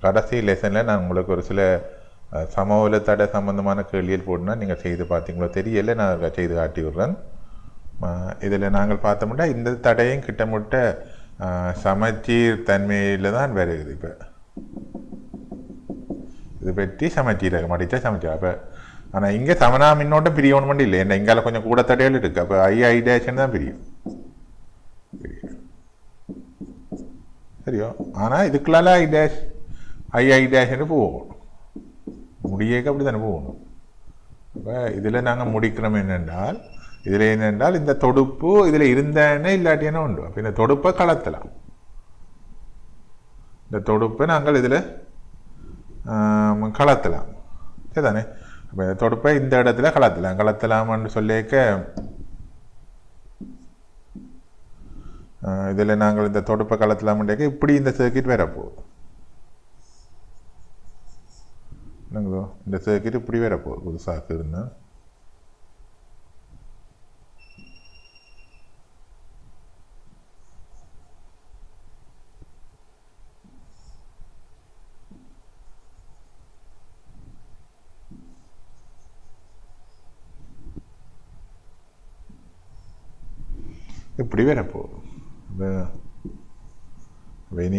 கடைசி லெசனில் நான் உங்களுக்கு ஒரு சில சமூக தடை சம்பந்தமான கேள்வியில் போட்டுனா நீங்கள் செய்து பார்த்தீங்களோ தெரியல, நான் செய்து காட்டி விடுறேன். இதில் நாங்கள் பார்த்தோம்னா இந்த தடையும் கிட்டமிட்ட சமச்சீர் தன்மையில் தான் வருது. இப்போ இது பற்றி சமச்சீரக மடித்தா சமச்சீர். அப்போ ஆனால் இங்கே சமனா மின்னோட்டம் பிரியணும் மட்டும் இல்லை, என்ன இங்கால கொஞ்சம் கூட தடைகள் இருக்குது. அப்போ ஐ டேஷன் தான் பிரியும், சரியோ. ஆனால் இதுக்குள்ளால ஐ டேஷன்னு போகணும், முடியேக்க அப்படி தானே போகணும். அப்போ இதில் நாங்கள் முடிக்கிறோம் என்னென்றால், இதில் என்னென்றால் இந்த தொடுப்பு இதில் இருந்தேன்னே இல்லாட்டியான உண்டு. அப்போ இந்த தொடுப்பை கலத்தலாம். இந்த தொடுப்பை நாங்கள் இதில் கலத்தலாம், சரிதானே. அப்போ இந்த தொடுப்பை இந்த இடத்துல கலத்தலாம்னு சொல்லிக்க இதில் நாங்கள் இந்த தொடுப்பை கலத்தலாம்ன்றக்க இப்படி இந்த சர்க்கிட் வரப்போகுது. என்னங்களோ இந்த சர்க்கிட் இப்படி வரப்போகுது புதுசாக இருந்தால். இப்படி வரப்போகுது.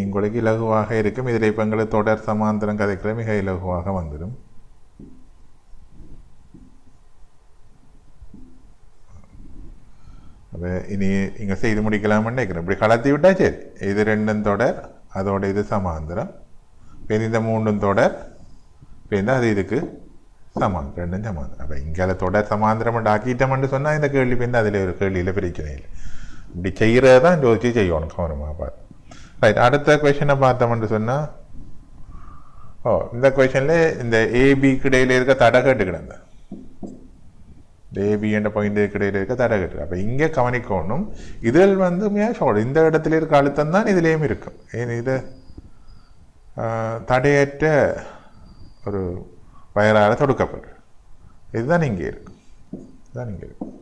உங்களுக்கு இலகுவாக இருக்கும். இதில் இப்போ எங்களுக்கு தொடர் சமாந்தரம் கதைக்கிற மிக இலகுவாக வந்துடும். அப்போ இனி இங்கே செய்து முடிக்கலாம்னு நினைக்கிறேன். இப்படி கலத்தி விட்டால் சரி, இது ரெண்டும் தொடர், அதோட இது சமாந்தரம், இப்போ இந்த மூன்றும் தொடர், இப்போ அது இதுக்கு சமாந்தரம், ரெண்டும் சமாந்தரம். அப்போ இங்கே தொடர் சமாந்தரம் ஆக்கிட்டோம்னு சொன்னால் இந்த கேள்வி பின் அதில் ஒரு கேள்வியில் பிரச்சனை இல்லை. இப்படி செய்கிறது தான் யோசிச்சு செய்யணும், கவனமாக பார்த்து. ரைட், அடுத்த கொஷனை பார்த்தோம்னு சொன்னால், இந்த கொஷனில் இந்த ஏபிக்கு இடையில் இருக்க தடை கேட்டுக்கிடுங்க. இந்த ஏபி என்ற பாயிண்ட்டுக்கு இடையில் இருக்க தடை கேட்டு. அப்போ இங்கே கவனிக்கணும், இதில் ஷார்ட் இந்த இடத்துல இருக்க அழுத்தம் தான் இதுலேயும் இருக்கும். ஏன் இது தடையற்ற ஒரு வயரால் தொடுக்கப்படுற இதுதான் இங்கே இருக்கும், இதுதான் இங்கே இருக்கும்.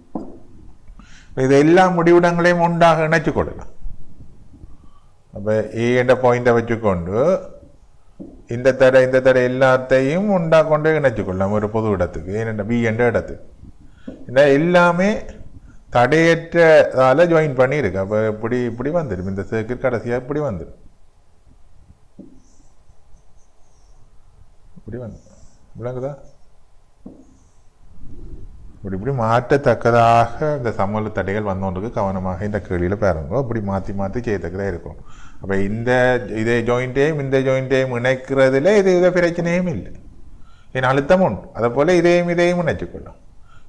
இது எல்லா முடிவிடங்களையும் உண்டாக இணைச்சு கொள்ளலாம். அப்போ ஏ என்ற பாயிண்டை வச்சுக்கொண்டு இந்த தடை எல்லாத்தையும் உண்டாக கொண்டு இணைச்சு கொள்ளலாம் ஒரு பொது இடத்துக்கு. ஏனென்ற பி என்ற இடத்துக்கு ஏன்னா எல்லாமே தடையற்றதால ஜாயின் பண்ணியிருக்கு. அப்போ இப்படி வந்துடும், இந்த சர்க்கிட் கடைசியாக இப்படி வந்துடும், இப்படி விளங்குதா. இப்படி மாற்றத்தக்கதாக இந்த சமூக தடைகள் வந்தோன்றது கவனமாக இந்த கேள்வியில் பாருங்க. அப்படி மாற்றி செய்யத்தக்கதாக இருக்கும். அப்போ இதே ஜாயிண்ட்டையும் இந்த ஜாயிண்ட்டையும் இணைக்கிறதுல இது பிரச்சனையும் இல்லை, ஏன்னா அழுத்தம் உண்டு. அதை போல் இதையும் இணைச்சிக்கொள்ளும்,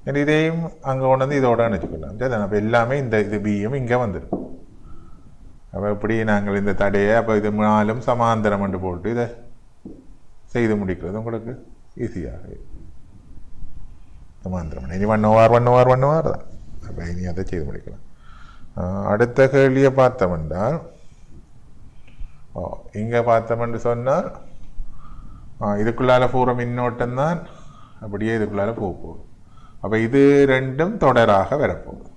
ஏன்னா இதையும் அங்கே கொண்டு வந்து இதோட இணைச்சிக்கொள்ளலாம், சரி. அப்போ எல்லாமே இது பியும் இங்கே வந்துடும். அப்போ இப்படி நாங்கள் இந்த தடையை அப்போ இது நாலும் சமாந்தரம் என்று போட்டு இதை செய்து முடிக்கிறது உங்களுக்கு ஈஸியாக சமாந்தரம். இனி 1 hour தான். அப்போ இனி அதை செய்து முடிக்கலாம். அடுத்த கேள்வியை பார்த்தோம்னால், இங்கே பார்த்தோம்னு சொன்னால் இதுக்குள்ளால போகிற மின்னோட்டம் தான் அப்படியே இதுக்குள்ளால போகுது. அப்போ இது ரெண்டும் தொடராக வரப்போகுது.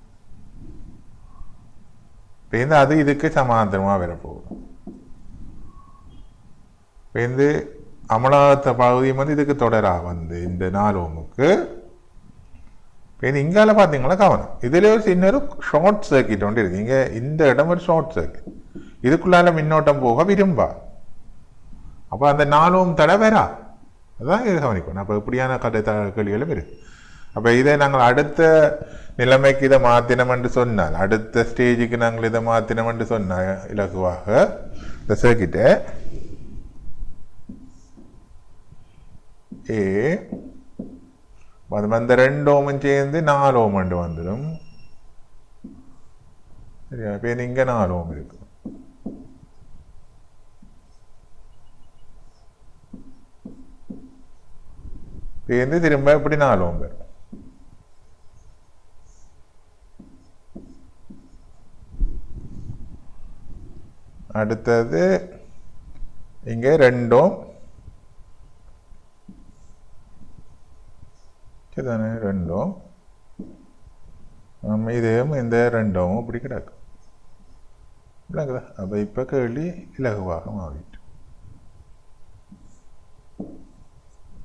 இப்போ அது இதுக்கு சமாந்தரமாக வரப்போகுது. இப்போ அமலாத்த பகுதியும் இதுக்கு தொடராக இந்த 4 ohmக்கு. இப்போ இங்கால பார்த்தீங்களா கவனம், இதில் ஒரு சின்ன ஷார்ட் சர்க்கிட் ஒன்று இருக்குது. இங்கே இந்த இடம் ஒரு ஷார்ட் சர்க்கிட், இதுக்குள்ளால மின்னோட்டம் போக விரும்பா. அப்போ அந்த 4 ohm தடை வரா, அதுதான் இது கவனிக்கணும். அப்போ இப்படியான கேள்விகளும் இருக்குது. அப்போ இதை நாங்கள் அடுத்த நிலைமைக்கு இதை மாற்றினோம் என்று சொன்னால், அடுத்த ஸ்டேஜுக்கு நாங்கள் இதை மாற்றினோம் என்று சொன்னால் இலகுவாக இந்த சர்க்கிட்டை அந்த 2 ohm சேர்ந்து 4 ohm வந்துடும், சரியா. இப்போ இங்கே 4 ohm இருக்கு. இப்போ திரும்ப இப்படி 4 ohm வரும். அடுத்தது இங்கே 2 ohm, சரிதானே. 2 ohm இதையும் இந்த 2 ohm இப்படி கிடக்கும், விளங்குதா. அப்போ இப்போ கேள்வி இலகுவாக மாறிட்டு.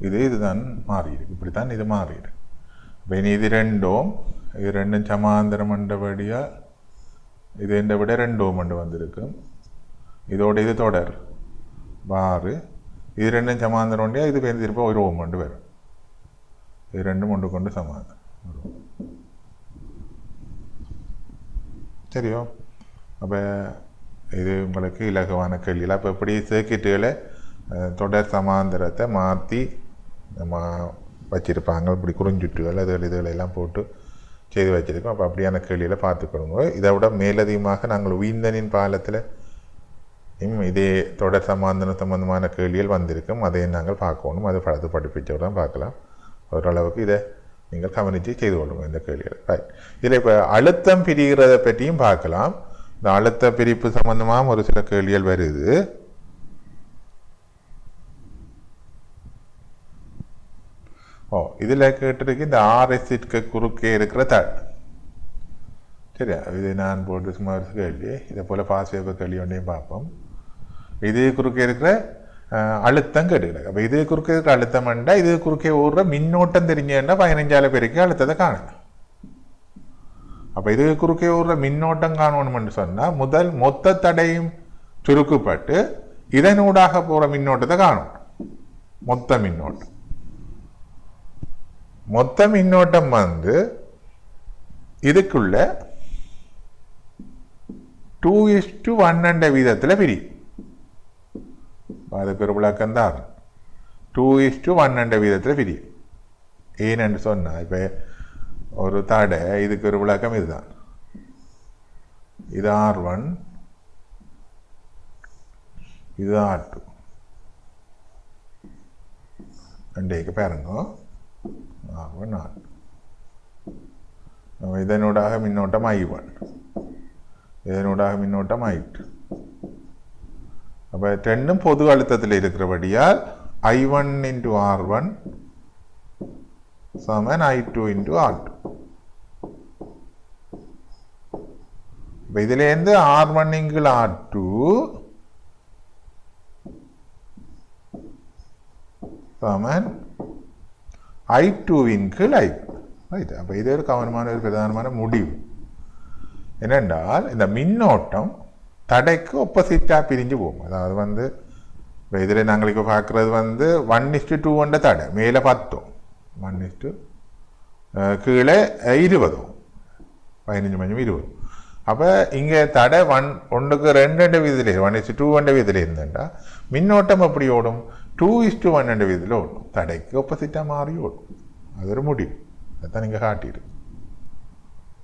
இதுதான் மாறி இருக்கு. இப்படித்தான் இது மாறி இருக்கு. இப்போ இனி இது ரெண்டும் சமாந்தரம் என்றபடியா இது என்னை விட 2 ஓம் என்று வந்திருக்கும். இதோட இது தொடர் பாரு, இது ரெண்டும் சமாந்தரம் உண்டியா, இது பேர்ந்திருப்பா 1 ஓம் என்று வரும். இது ரெண்டும் ஒன்று கொண்டு சமாந்தரம். சரியோ? அப்போ இது உங்களுக்கு இலகுவான கேள்வியில். அப்போ எப்படி சர்க்கிட்டுகளை தொடர் சமாந்தரத்தை மாற்றி நம்ம வச்சுருப்பாங்க, இப்படி குறிஞ்சுட்டுகள் இதுகளெல்லாம் போட்டு செய்து வச்சுருக்கோம். அப்போ அப்படியான கேள்வியில் பார்த்துக்கணுங்க. இதை விட மேலதிகமாக நாங்கள் உயிர்ந்தனின் பாலத்தில் இதே தொடர் சம்பந்தமான கேள்விகள் வந்திருக்கும். அதையும் நாங்கள் பார்க்கணும். அது படத்து படிப்பிச்சவுடன் பார்க்கலாம். ஓரளவுக்கு இதை நீங்கள் கவனித்து செய்து கொள்ளுங்க இந்த கேள்விகள். ரைட். இதில் இப்போ அழுத்தம் பிரிகிறத பற்றியும் பார்க்கலாம். இந்த அழுத்த பிரிப்பு சம்பந்தமாக ஒரு சில கேள்விகள் வருது. இதில் கேட்டிருக்கு இந்த ஆர்எஸ்க்கு குறுக்கே இருக்கிற தட். சரியா? இது நான் போட்டு சும்மா ஒரு கேள்வி. இதை போல் பாஸ் பேப்பர் கேள்வி ஒன்றையும் பார்ப்போம். இது குறுக்கே இருக்கிற அழுத்தம் கேட்டுக்கிறேன். அப்போ இது குறுக்கே இருக்கிற அழுத்தம் வேண்டா, இது குறுக்கே ஓடுற மின்னோட்டம் தெரிஞ்சேன்னா 15 பேருக்கு அழுத்தத்தை காணலாம். அப்போ இது குறுக்கே ஓடுற மின்னோட்டம் காணணும்னு சொன்னால் முதல் மொத்த தடையும் சுருக்கப்பட்டு இதனூடாக போகிற மின்னோட்டத்தை காணணும். மொத்த மின்னோட்டம் வந்து இதுக்குள்ள 2:1 என்ற வீதத்தில் பிரியும். அதுக்கு ஒரு விளக்கம் தான் 2:1 என்ற வீதத்தில் பிரியும். ஏன்னு சொன்னா இப்போ ஒரு தடை, இதுக்கு ஒரு விளக்கம் இதுதான். இது R1, இது R2. ரெண்டேக்கு பாருங்க, R1 R2. இதனூடாக மின்னோட்டம் I1, இதனூடாக மின்னோட்டம் I2. அப்போ ரெண்டும் பொது அழுத்தத்தில் இருக்கிறபடியால் I1 × R1 சமன் I2 × R2. இப்போ இதுலேருந்து R1 × R2 சமன் I2 × I1. ரைட். அப்போ இது ஒரு கவனமான ஒரு பிரதானமான முடிவு என்னென்றால், இந்த மின்னோட்டம் தடைக்கு ஒப்போசிட்டாக பிரிஞ்சு போகும். அதாவது வந்து இப்போ இதில் நாங்கள் இப்போ பார்க்குறது வந்து 1:2 என்ற தடை, மேலே 10, 1 கீழே 20, 15 20. அப்போ இங்கே தடை 1:2 என்ற விதியில் 1:2 என்ற விதியில் இருந்தேன்டா மின்னோட்டம் எப்படி ஓடும்? 2:1 என்ற விதியில் ஓடும். தடைக்கு ஒப்போசிட்டாக மாறி ஓடும். அது ஒரு முடிவு. அதான் நீங்கள் காட்டிடு.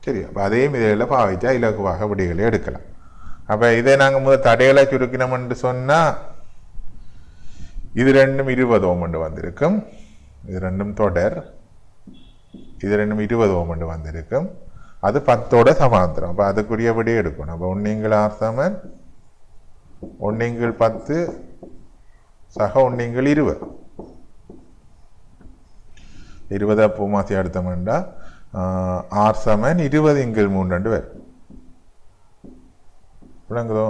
சரி. அப்போ அதே விதிகளில் பாவிச்சா இலகுவாக விடிகளை எடுக்கலாம். அப்போ இதை நாங்கள் முதல் தடைகளை சுருக்கினோம்னு சொன்னால் இது ரெண்டும் 20 ஓம் வந்திருக்கும். இது ரெண்டும் தொடர், இது ரெண்டும் 20 ஓம் வந்திருக்கும். அது 10ஓட சமாந்தரம். அப்போ அதுக்குரிய விடி எடுக்கணும். அப்போ 1 R சமன் 1 10 சக 1 20. 20 அப்போ மாற்றி எடுத்தோம்னா R சமன் 20 × 3 வரும். விளங்குதோ?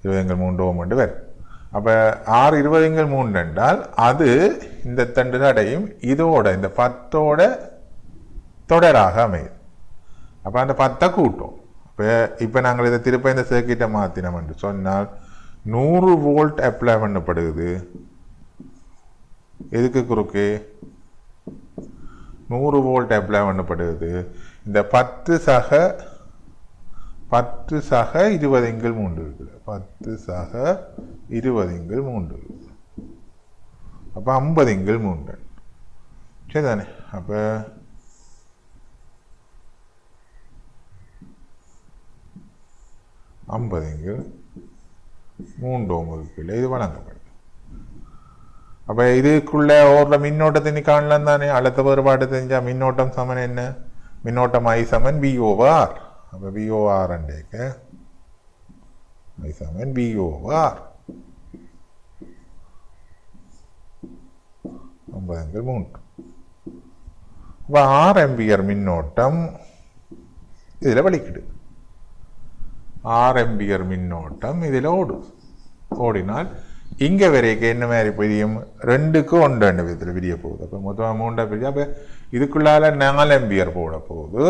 20 × 3 ஓம் வரும். அப்போ R 20 × 3 என்றால் அது இந்த தண்டு தடையும் இதோட இந்த 10ஓட தொடராக அமையும். அப்போ அந்த 10 கூட்டும். இப்போ நாங்கள் இதை திருப்ப இந்த சர்க்கிட்டை மாற்றினோம் என்று சொன்னால் 100 வோல்ட் அப்ளை பண்ணப்படுது. எதுக்கு குறுக்கே 100 வோல்ட் அப்ளை பண்ணப்படுது. இந்த 10 சக 20 × 3 இருக்குது. 10 சக 20 × 3 இருக்குது. அப்போ 50 × 3. சரிதானே? அப்போ 50 × 3 ஓமுக்குள்ள இது வழங்கப்படுது. அப்போ இதுக்குள்ள ஓடுற மின்னோட்டத்தை காணலாம் தானே. அழுத்த வேறுபாடு தெரிஞ்சால் மின்னோட்டம் சமன் என்ன? மின்னோட்டம் I சமன் V/R. அப்போ V/R அண்டேக்க I சமன் V/R 50 × 3. அப்போ 6 ஆம்பியர் மின்னோட்டம் இதில் வலிக்குது. 6 ஆம்பியர் மின்னோட்டம் இதில் ஓடினால் இங்கே வரைக்கும் என்ன மாதிரி பிரியும்? 2க்கு 1 விதத்தில் பிரிய போகுது. அப்போ மொத்தமாக 3 பிரியும். அப்போ இதுக்குள்ளால 4 ஆம்பியர் போட போகுது.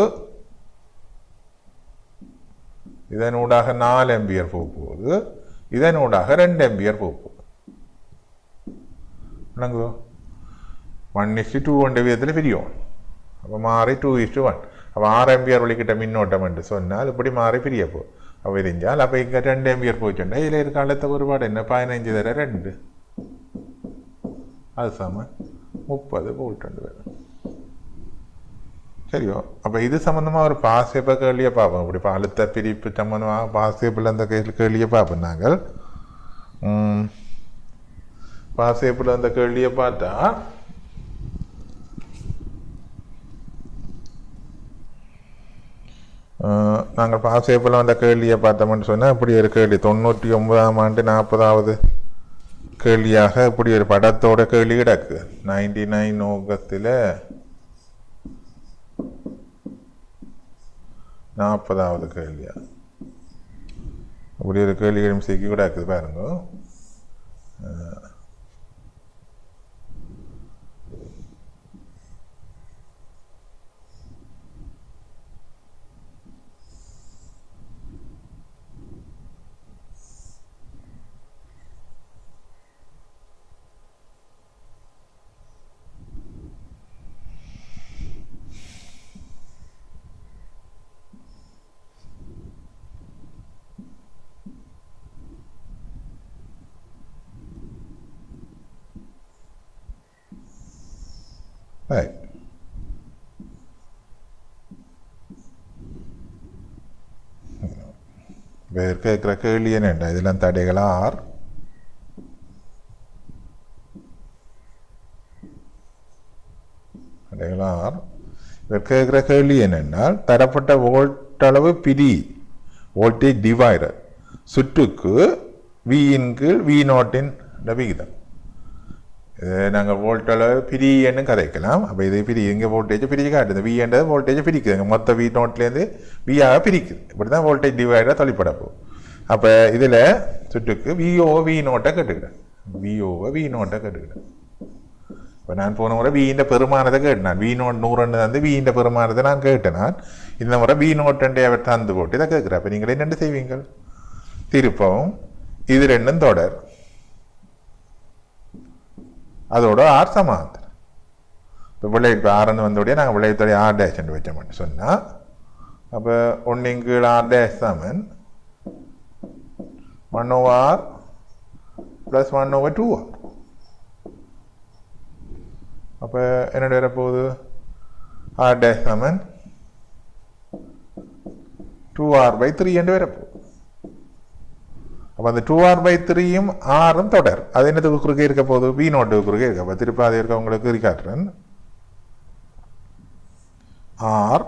இதனூடாக 4 ஆம்பியர் போக போகுது. இதனூடாக 2 ஆம்பியர் போக போகுது. விளங்குதோ? 1:2 விதத்தில் பிரியும். அப்போ மாறி 2:1. அப்போ 6 ஆம்பியர் வழிகிட்ட மின்னோட்டம் என்று சொன்னால் இப்படி மாறி பிரிய போகுது. அப்போ விரிஞ்சால் அப்போ இங்கே 2 ஆம்பியர் போச்சுன்னா இதில் இருக்க அடுத்த ஒருபாடு என்ன? 15 தர 2 அது சமன் 30 வோல்ட் வரும். சரியோ? அப்போ இது சம்மந்தமாக ஒரு பாசியப்ப கேள்வியை பார்ப்போம். இப்படி அழுத்த பிரிப்பு சம்மந்தமாக பாசியப்பில் அந்த கேள்வியை பார்ப்போம். நாங்கள் பாசியப்பில் அந்த கேள்வியை பார்த்தா நாங்கள் பாசியப்பில் அந்த கேள்வியை பார்த்தோம்னு சொன்னால் இப்படி ஒரு கேள்வி 99ஆம் ஆண்டு 40வது கேள்வியாக இப்படி ஒரு படத்தோட கேள்வி கிடக்கு. 99 ஆகஸ்டில் 40வது கேள்வியா அப்படி ஒரு கேள்விகளும் சிக்கி கிடக்குது பாருங்க. Right. வேறு கேட்குற கேள்வி என்னண்டா? இதெல்லாம் தடைகள் ஆர் இவர் கேட்குற கேள்வி என்னென்னால் தரப்பட்ட வோல்ட் அளவு பிரி வோல்டேஜ் டிவைடர் சுற்றுக்கு வியின் கீழ் V0 விகிதம். இது நாங்கள் வோல்ட் அளவு பிரின்னு கதைக்கலாம். அப்போ இது பிரி இங்கே வோல்டேஜ் பிரிச்சு காட்டுது. வின்றது வோல்டேஜ் பிரிக்குதுங்க. மொத்த V0லேருந்து வியாக பிரிக்குது. இப்படி தான் வோல்டேஜ் டிவைடர் தொழிற்படப்போ. அப்போ இதில் சுற்றுக்கு V0 கேட்டுக்கிறேன். V0 கேட்டுக்கிறேன். இப்போ நான் போன முறை V பெருமானத்தை கேட்டேன். V0 100 வந்து V பெருமானத்தை நான் கேட்டேன். இந்த முறை V0 அவர் தந்து போட்டு இதை கேட்குறேன். அப்போ நீங்கள் என்னென்று செய்வீங்கள்? திருப்பவும் இது 2 தொடர், அதோட ஆர் சமாந்தரம். இப்போ விளைவிப்பு ஆர்ன்னு வந்தோடைய நாங்கள் விளைவித்தோடைய R' வச்சோம்னு சொன்னால் அப்போ 1 கீழ் R' சமன் 1/r + 1/2r. அப்போ என்னோட வரப்போகுது? R' சமன் 2r/3 என்று வரப்போகுது. அப்போ அந்த 2r/3யும் ஆரும் தொடர். அது என்னத்துக்கு குறுக்கே இருக்க போகுது? V0 குறுக்கே இருக்க. அப்போ திருப்பி அது இருக்க உங்களுக்கு இருக்காட்டுறேன். ஆர்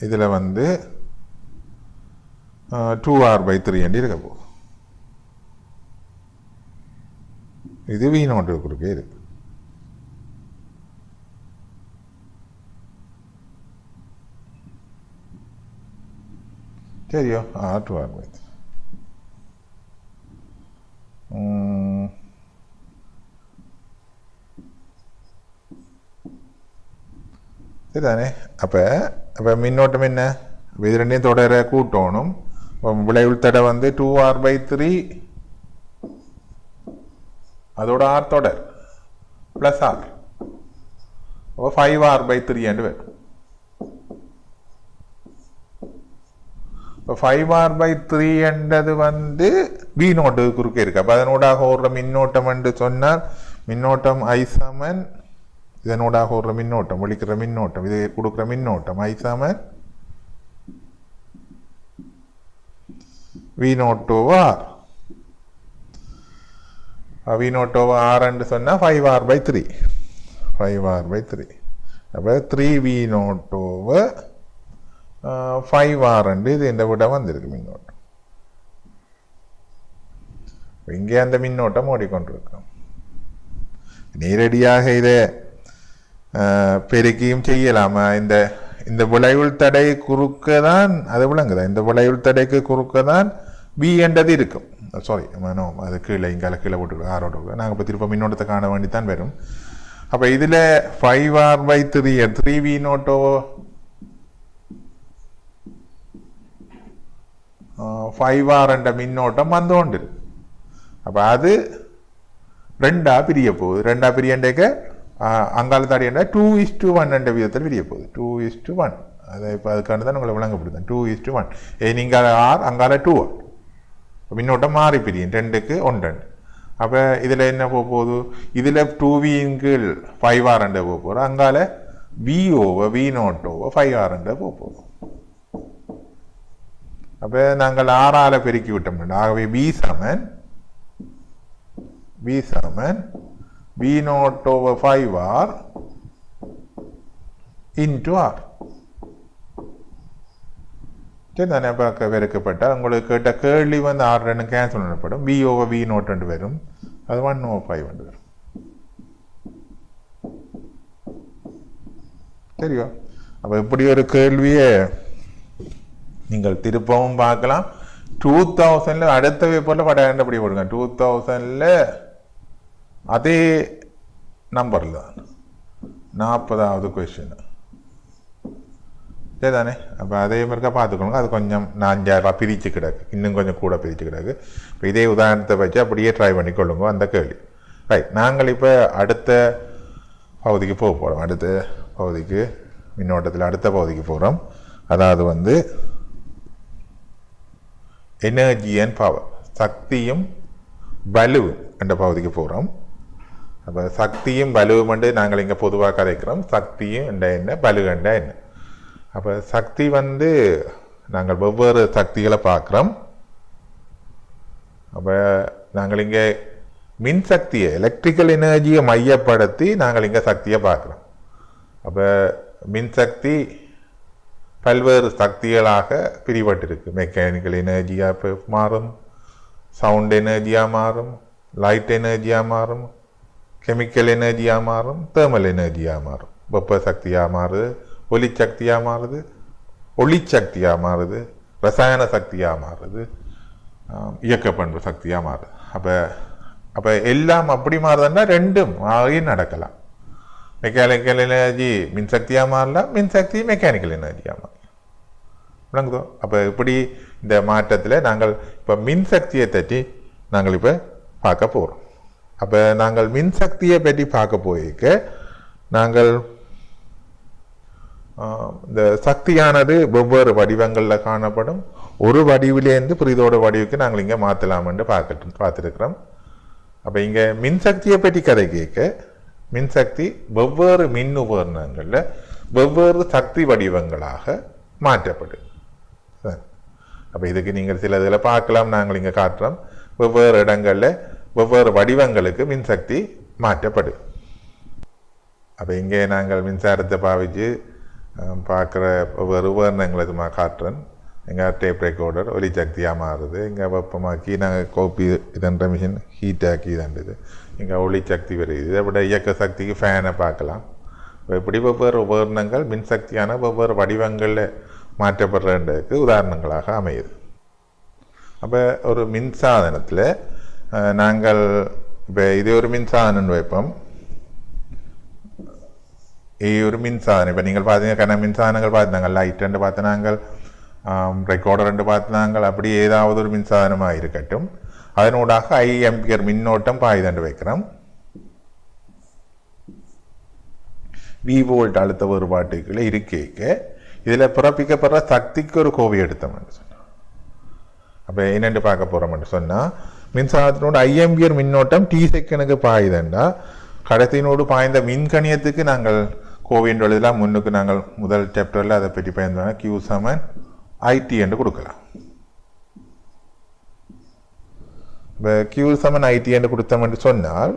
இதில் வந்து 2r/3 என்று இருக்க போகுது. இது V0 குறுக்கே இருக்கு. சரியோ? R2r/3 சரிதானே? அப்போ மின்னோட்டம் என்ன? இது 2யும் தொடர கூட்டணும். விளைவுள் தடை வந்து 2r/3 அதோட ஆர் தொடர் ப்ளஸ் ஆர். அப்போ 5r/3 என்று வரும். இப்போ 5r/3 என்றது வந்து V0 குறுக்கே இருக்கு. அப்போ அதனூடாக ஓடுற மின்னோட்டம் என்று சொன்னால் மின்னோட்டம் I சமன் இதனூடாக ஓடுற மின்னோட்டம் ஒழிக்கிற மின்னோட்டம் இது கொடுக்குற மின்னோட்டம் I சமன் V0/R. V0/R என்று சொன்னால் 5r/3 அப்போ 3V0/5R என்று இது இந்த விட வந்திருக்கு மின்னோட்டம். இங்கே அந்த மின்னோட்டம் ஓடிக்கொண்டிருக்கும். நேரடியாக இதை பெருக்கியும் செய்யலாமா? இந்த விளைவுள் தடை குறுக்க தான் அது விளங்குதா? இந்த விளைவுள் தடைக்கு குறுக்க தான் V என்றது இருக்கும். சாரி அது கீழே இங்கால கீழே போட்டுக்கலாம் ஆரோட நாங்கள் இப்போ திரும்ப மின்னோட்டத்தை காண வேண்டி தான் வரும். அப்போ இதில் 5R/3 3V0 5R என்ற மின்னோட்டம் வந்து கொண்டு. அப்போ அது ரெண்டா பிரிய போகுது. ரெண்டா பிரியண்டேக்க அங்கால தாடியண்டா 2:1 என்ற விதத்தில் பிரிய போகுது. 2:1 அதை இப்போ அதுக்கான தான் உங்களை விளங்கப்படுத்தேன். 2:1 நீங்கள் R அங்கால 2R மின்னோட்டம் மாறி பிரியும் 2க்கு 1. அப்போ இதில் என்ன போக போகுது? இதில் 2V/5R போக போகிறோம். அங்கால V/V0/5R போக போகுது. அப்போ நாங்கள் 6ஆல் பெருக்கி விட்டோம். ஆகவே V சமன் V0/5R into R. சரி தானே? பார்க்க பெருக்கப்பட்டால் உங்களுக்கு கேட்ட கேள்வி வந்து R2 கேன்சல் பண்ணப்படும். V/V0 வரும். அது 1/5 வரும். சரியா? அப்போ இப்படி ஒரு கேள்வியை நீங்கள் திருப்பவும் பார்க்கலாம். 2000 அடுத்த பேப்பரில் படம் எப்படி போடுங்க. 2000 அதே நம்பரில் தான் 40வது கொஸ்டின். சரி தானே? அப்போ அதே மாதிரிக்கா பார்த்துக்கணுங்க. அது கொஞ்சம் 5000 பிரித்து கிடக்கு, இன்னும் கொஞ்சம் கூட பிரித்து கிடக்கு. இப்போ இதே உதாரணத்தை வச்சு அப்படியே ட்ரை பண்ணிக்கொள்ளுங்க அந்த கேள்வி. ரைட், நாங்கள் இப்போ அடுத்த பகுதிக்கு போக போகிறோம். அடுத்த பகுதிக்கு மின்னோட்டத்தில் அடுத்த பகுதிக்கு போகிறோம். அதாவது வந்து எனர்ஜி அண்ட் பவர், சக்தியும் பலுவும் என்ற பகுதிக்கு போகிறோம். அப்போ சக்தியும் பலுவும் வந்து நாங்கள் இங்கே பொதுவாக கதைக்கிறோம். சக்தியும் என்ன, பலு என்ன. அப்போ சக்தி வந்து நாங்கள் வெவ்வேறு சக்திகளை பார்க்குறோம். அப்போ நாங்கள் இங்கே மின்சக்தியை, எலக்ட்ரிக்கல் எனர்ஜியை மையப்படுத்தி நாங்கள் இங்கே சக்தியை பார்க்குறோம். அப்போ மின்சக்தி பல்வேறு சக்திகளாக பிரிபட்டிருக்கு. மெக்கானிக்கல் எனர்ஜியாக மாறும், சவுண்ட் எனர்ஜியாக மாறும், லைட் எனர்ஜியாக மாறும், கெமிக்கல் எனர்ஜியாக மாறும், தேர்மல் எனர்ஜியாக மாறும். வெப்ப சக்தியாக மாறுது, ஒளிச்சக்தியாக மாறுது, ஒளிச்சக்தியாக மாறுது, ரசாயன சக்தியாக மாறுது, இயக்க பண்பு சக்தியாக மாறுது. அப்போ எல்லாம் அப்படி மாறுதுன்னா ரெண்டும் ஆகியும் நடக்கலாம். மெக்கானிக்கல் எனர்ஜி மின்சக்தியாக மாறலாம், மின்சக்தி மெக்கானிக்கல் எனர்ஜியாக மாறலாம். விளங்குதோ? அப்போ இப்படி இந்த மாற்றத்தில் நாங்கள் இப்போ மின்சக்தியை பற்றி நாங்கள் இப்போ பார்க்க போகிறோம். அப்போ நாங்கள் மின்சக்தியை பற்றி பார்க்க போயிருக்க நாங்கள் இந்த சக்தியானது வெவ்வேறு வடிவங்களில் காணப்படும். ஒரு வடிவிலேருந்து புரிதோட வடிவுக்கு நாங்கள் இங்கே மாற்றலாமென்று பார்த்துருக்கிறோம். அப்போ இங்கே மின்சக்தியை பற்றி கதை கேட்க, மின்சக்தி வெவ்வேறு மின் உபகரணங்களில் வெவ்வேறு சக்தி வடிவங்களாக மாற்றப்படும். அப்போ இதுக்கு நீங்கள் சில இதில் பார்க்கலாம். நாங்கள் இங்கே காட்டுறோம். வெவ்வேறு இடங்களில் வெவ்வேறு வடிவங்களுக்கு மின்சக்தி மாற்றப்படும். அப்போ இங்கே நாங்கள் மின்சாரத்தை பாவிச்சு பார்க்குற ஒவ்வொரு உபகரணங்களை காட்டுறேன். எங்கள் டேப் ரெக்கார்டர் ஒளிசக்தியாக மாறுது. இங்கே வெப்பமாக்கி நாங்கள் கோப்பி இதன்ற மிஷின் ஹீட்டாக்கி இதன்றது. இங்கே ஒளிசக்தி வருது. இதை விட இயக்க சக்திக்கு ஃபேனை பார்க்கலாம். இப்படி வெவ்வேறு உபகரணங்கள் மின்சக்தியான வெவ்வேறு வடிவங்களில் மாற்றப்படுறதுக்கு உதாரணங்களாக அமையுது. அப்போ ஒரு மின்சாதனத்தில் நாங்கள் இப்போ இது ஒரு மின்சாதனம் வைப்போம். ஒரு மின்சாதனம் இப்போ நீங்கள் பார்த்தீங்கன்னா மின்சாதனங்கள் பார்த்துனாங்க, லைட் பார்த்து நாங்கள், ரெக்கார்டர் பார்த்து நாங்கள், அப்படி ஏதாவது ஒரு மின்சாதனமாக இருக்கட்டும். அதனூடாக 5 ஆம்பியர் மின்னோட்டம் பாய்தண்டு வைக்கிறோம். V வோல்ட் அழுத்த வேறுபாட்டுக்குள்ளே இருக்கேக்க இதில் பிறப்பிக்கப்படுற சக்திக்கு ஒரு கோவை எடுத்தோம்னு சொன்னோம். அப்போ என்னென்று பார்க்க போகிறோம்னு சொன்னால், மின்சாரத்தினோட 5 ஆம்பியர் மின்னோட்டம் T செகண்டுக்கு பாயுதுண்டா கடத்தினோடு பாய்ந்த மின்கணியத்துக்கு நாங்கள் கோவின் எழுதலாம். முன்னுக்கு நாங்கள் முதல் சாப்டரில் அதை பற்றி பயந்தோம்னா Q சமன் IT என்று கொடுக்கலாம். இப்போ Q சமன் IT என்று கொடுத்தோம் என்று சொன்னால்,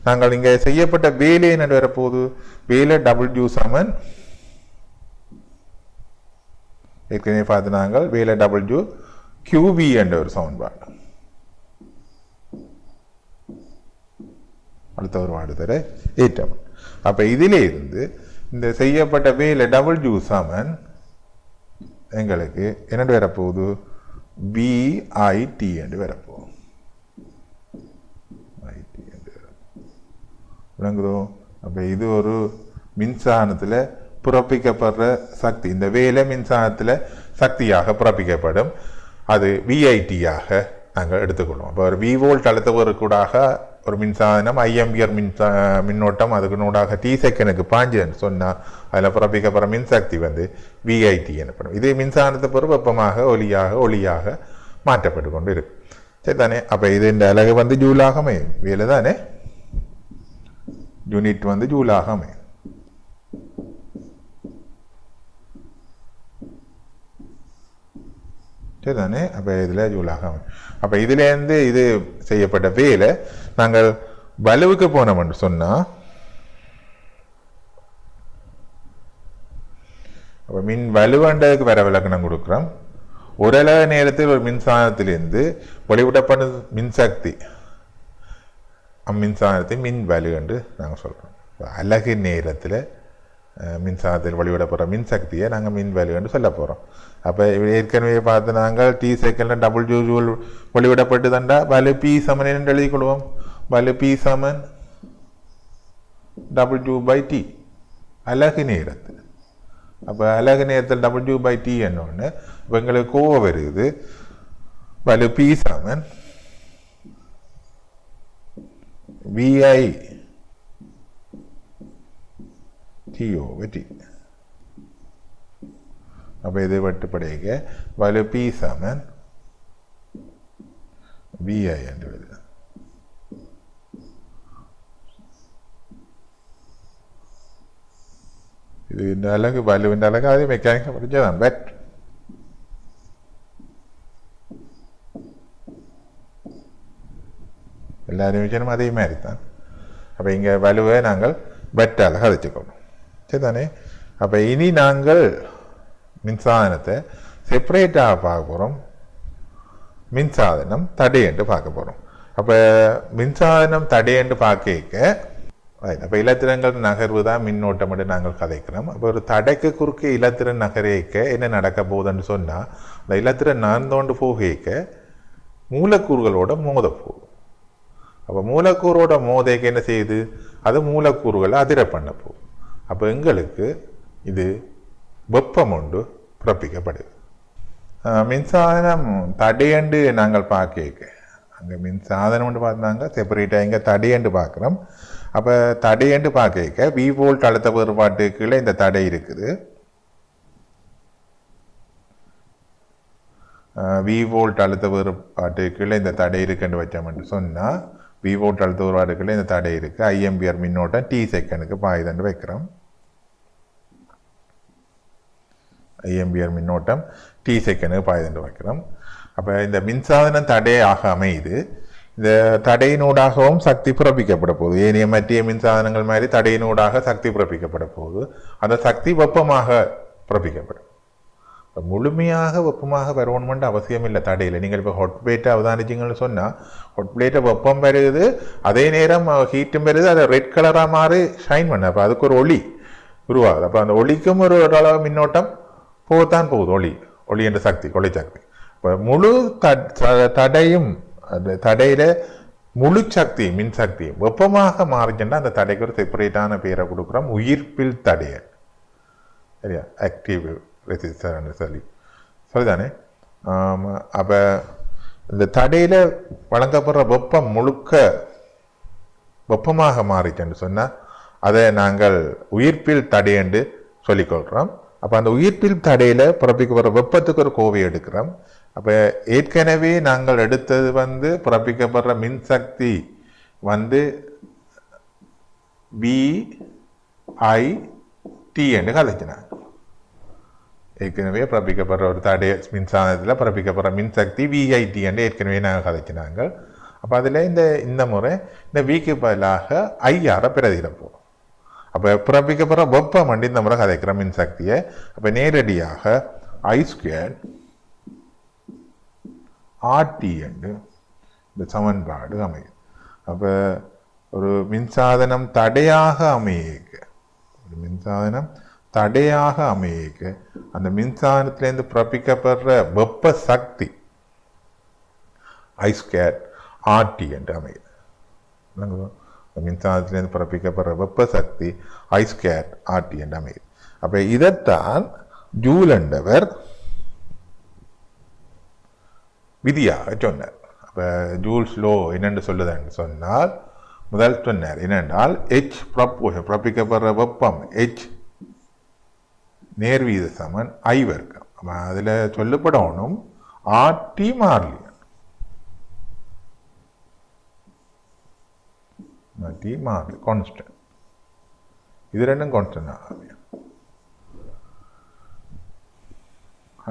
நாங்கள் இங்கே செய்யப்பட்ட வேலை என்ன வரப்போகுது? வேலை W சமன், ஏற்கனவே பார்த்து நாங்கள் வேலை W QV என்ற ஒரு சமன்பாடு, அடுத்த ஒரு வாடு தர ஏற்றம். அப்போ இதிலே இருந்து இந்த செய்யப்பட்ட வேலை W சமன் எங்களுக்கு என்ன வரப்போகுது? VIT என்று வரப்போகுது. விளங்குதோ? அப்போ இது ஒரு மின்சாதனத்தில் பிறப்பிக்கப்படுற சக்தி. இந்த வேலை மின்சாதனத்தில் சக்தியாக பிறப்பிக்கப்படும். அது விஐடியாக நாங்கள் எடுத்துக்கொள்வோம். அப்போ ஒரு வி வோல்ட் அழுத்தவருக்கூடாக ஒரு மின்சாதனம் ஐஎம்பியர் மின்னோட்டம் அதுக்குனூடாக டி செகண்டுக்கு பாஞ்சுன்னு சொன்னால் அதில் பிறப்பிக்கப்படுற மின்சக்தி வந்து விஐடி எனப்படும். இது மின்சாதனத்தை பொறுத்து வெப்பமாக ஒளியாக மாற்றப்பட்டு கொண்டு இருக்கு. சரி தானே? அப்போ இது இந்த அலகு வந்து ஜூலாக அமையும். வேலை தானே, யூனிட் வந்து ஜூலாக அமையும். சரி தானே? அப்போ இதில் ஜூலாக அமையும். அப்போ இதுலேருந்து இது செய்யப்பட்ட வேலை நாங்கள் வலுவுக்கு போனோம்னு சொன்னால், அப்போ மின் வலுவண்டதுக்கு வர விளக்கணம் கொடுக்குறோம். ஓரளவு நேரத்தில் ஒரு மின்சாதனத்திலிருந்து வெளிவிடப்பட்ட மின்சக்தி அம்மின்சாதனத்தை மின் வலு என்று நாங்கள் சொல்கிறோம். அலகு நேரத்தில் மின்சாதனத்தில் வெளிவிடப்படுற மின்சக்தியை நாங்கள் மின் வலு என்று சொல்ல போகிறோம். அப்போ ஏற்கனவே பார்த்து நாங்கள் டி செகண்டில் டபுள் ஜூல் வெளிவிடப்பட்டு தண்டா வலு பி சமன் என்று எழுதி கொள்வோம். வலு பி சமன் டபுள் ஜூ பை டி அலகு நேரத்தில். அப்போ அலகு நேரத்தில் டபுள் ஜூ பை டி என்னொன்று இப்போ எங்களுக்கு கோவம் வருது. வலு பி சமன் விஐ டி. அப்போ இது வெட்டுப்படைக்க வலு பி சமன் விஐ என்று வருது. இது இந்த அலகு வலுவின் அலகு அது மெக்கானிக்ஸ் படித்ததான் பெட். எல்லா நிமிஷமும் அதே மாதிரி தான். அப்போ இங்கே வலுவை நாங்கள் பெட்டால் கதைச்சிக்கணும். சரி தானே? அப்போ இனி நாங்கள் மின்சாதனத்தை செப்பரேட்டாக பார்க்க போகிறோம். மின்சாதனம் தடை என்று பார்க்க போகிறோம். அப்போ மின்சாதனம் தடை என்று பார்க்க அப்போ இலத்திரங்கள் நகர்வு தான் மின்னோட்டம் என்று நாங்கள் கதைக்கிறோம். அப்போ ஒரு தடைக்கு குறுக்கே இலத்திரன் நகரிக்க என்ன நடக்க போகுதுன்னு சொன்னால், அந்த இலத்திரன் நகர்ந்தோண்டு போகிக்க மூலக்கூறுகளோட மோத போகும். அப்போ மூலக்கூறோட மோதைக்கு என்ன செய்யுது? அது மூலக்கூறுகளை அதிர பண்ண போகும். அப்போ எங்களுக்கு இது வெப்பம் ஒன்று பிறப்பிக்கப்படுது. மின்சாதனம் தடையண்டு நாங்கள் பார்க்க அங்கே மின்சாதனம் ஒன்று பார்த்தாங்க செப்பரேட்டாக இங்கே தடையண்டு பார்க்குறோம். அப்போ தடையண்டு பார்க்க வி வோல்ட் அழுத்த வேறுபாட்டுக்குள்ளே இந்த தடை இருக்குது. வி வோல்ட் அழுத்த வேறுபாட்டுக்குள்ளே இந்த தடை இருக்குன்னு வச்சோம்னு சொன்னால், வி வோல்ட் அழுத்த வேறுபாட்டுக்குள்ளே இந்த தடை இருக்குது. ஐஎம்பிஆர் மின்னோட்டம் டி செகண்டுக்கு பாயுதுன்னு வைக்கிறோம். ஐஎம்பிஆர் மின்னோட்டம் டி செகண்டுக்கு பாயுதுன்னு வைக்கிறோம். அப்போ இந்த மின்சாதனம் தடையாக அமையுது. இந்த தடையினூடாகவும் சக்தி பிறப்பிக்கப்பட போகுது. ஏனைய மற்ற மின்சாதனங்கள் மாதிரி தடையினூடாக சக்தி பிறப்பிக்கப்பட போகுது. அந்த சக்தி வெப்பமாக பிறப்பிக்கப்படும். முழுமையாக வெப்பமாக வரணுமென்று அவசியம் இல்லை தடையில். நீங்கள் இப்போ ஹாட் பிளேட்டை அவதானிச்சிங்கன்னு சொன்னால், ஹாட் பிளேட்டை வெப்பம் வருது, அதே நேரம் ஹீட்டும் வருது, அதை ரெட் கலராக மாறி ஷைன் பண்ண. அப்போ அதுக்கு ஒரு ஒளி உருவாகுது. அப்போ அந்த ஒளிக்கும் ஒரு அளவு மின்னோட்டம் போகத்தான் போகுது. ஒளி என்ற சக்தி, ஒளி சக்தி. இப்போ முழு தடையும் அந்த தடையில முழு சக்தி மின்சக்தி வெப்பமாக மாறிச்சுன்னா அந்த தடைக்கு ஒரு செப்பரேட்டான பேரை கொடுக்குறோம், உயிர்ப்பில் தடையல். சரியா? ஆக்டிவ் ரெசிஸ்டர்னு சரிதானே? அப்போ இந்த தடையில வழங்கப்படுற வெப்பம் முழுக்க வெப்பமாக மாறிச்சுன்னு சொன்னால் அதை நாங்கள் உயிர்ப்பில் தடை என்று சொல்லிக்கொள்கிறோம். அப்போ அந்த உயிர்ப்பில் தடையில பிறப்பிக்கப்படுற வெப்பத்துக்கு ஒரு கோவை எடுக்கிறோம். அப்போ ஏற்கனவே நாங்கள் எடுத்தது வந்து பிறப்பிக்கப்படுற மின்சக்தி வந்து விஐடி என்று கதைச்சினாங்க. ஏற்கனவே பிறப்பிக்கப்படுற ஒரு தடை மின்சாதனத்தில் பிறப்பிக்கப்படுற மின்சக்தி விஐடி என்று ஏற்கனவே நாங்கள் கதைச்சினாங்க. அப்போ அதில் இந்த முறை இந்த விக்கு பதிலாக ஐஆரை பிரதியிடப்போம். அப்போ பிறப்பிக்கப்படுற வெப்பம் வந்து இந்த முறை கதைக்கிற மின்சக்தியை அப்போ நேரடியாக I² RT என்று இந்த சமன்பாடு அமையும். அப்போ ஒரு மின்சாதனம் தடையாக அமைக்க அந்த மின்சாதனத்திலேருந்து பிறப்பிக்கப்படுற வெப்ப சக்தி I² RT என்று அமையுது. மின்சாரத்திலிருந்து பிறப்பிக்கப்படுற வெப்ப சக்தி I² RT என்று அமையுது. அப்போ இதைத்தான் ஜூல் என்றவர் விதியாக சொன்னார். அப்போ ஜூல்ஸ் லோ என்னென்று சொல்லுதுன்னு சொன்னால் முதல் சொன்னார் என்னென்றால் H ப்ரப்போஷன் பிறப்பிக்கப்படுற வெப்பம் H நேர்வீத சமன் I வர்க்கம். அதில் சொல்லப்படணும் RT மாறிலி கான்ஸ்டன்ட். இது ரெண்டும் கான்ஸ்டன்ட் ஆகும்.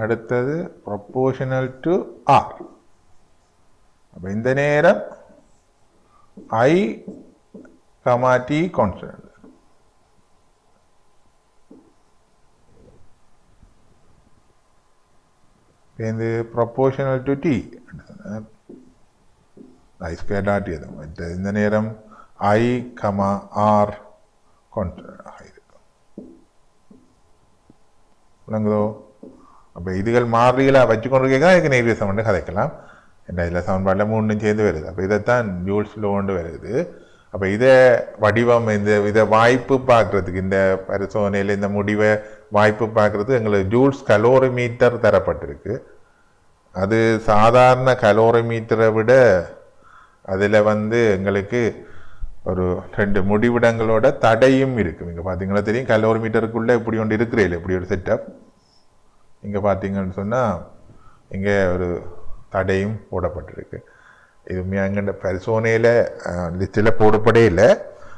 அடுத்தது ப்ரொபோஷனல் டு R. அப்போ இந்த நேரம் I, T கான்ஸ்டன்ட். இது proportional to T I² RT. இந்த நேரம் I, R கான்ஸ்டன்ட் ஆகிருக்கும். விளங்குதோ? அப்போ இதுகள் மாறிகளாக வச்சுக்கொண்டிருக்கா இதுக்கு நேர்வீத சமன்பாடு கதைக்கலாம். என்ன இதில் சமன்பாட்டில் 3 சேர்ந்து வருது. அப்போ இதைத்தான் ஜூல்ஸ் லோன்னு வருது. அப்போ இதை வடிவம் இதை வாய்ப்பு பார்க்குறதுக்கு இந்த பரிசோதனையில் இந்த முடிவை வாய்ப்பு பார்க்குறதுக்கு எங்களுக்கு ஜூல்ஸ் கலோரிமீட்டர் தரப்பட்டிருக்கு. அது சாதாரண கலோரிமீட்டரை விட அதில் எங்களுக்கு ஒரு 2 முடிவிடங்களோட தடையும் இருக்குது. இங்கே பார்த்தீங்கன்னா தெரியும் கலோரிமீட்டருக்குள்ளே இப்படி ஒன்று இருக்கிறீங்களே இப்படி ஒரு செட்டப். இங்கே பார்த்தீங்கன்னு சொன்னால் இங்கே ஒரு தடையும் போடப்பட்டிருக்கு. இது எங்கள்ட பரிசோதனையில் லிஸ்ட்டில் போடப்படே இல்லை.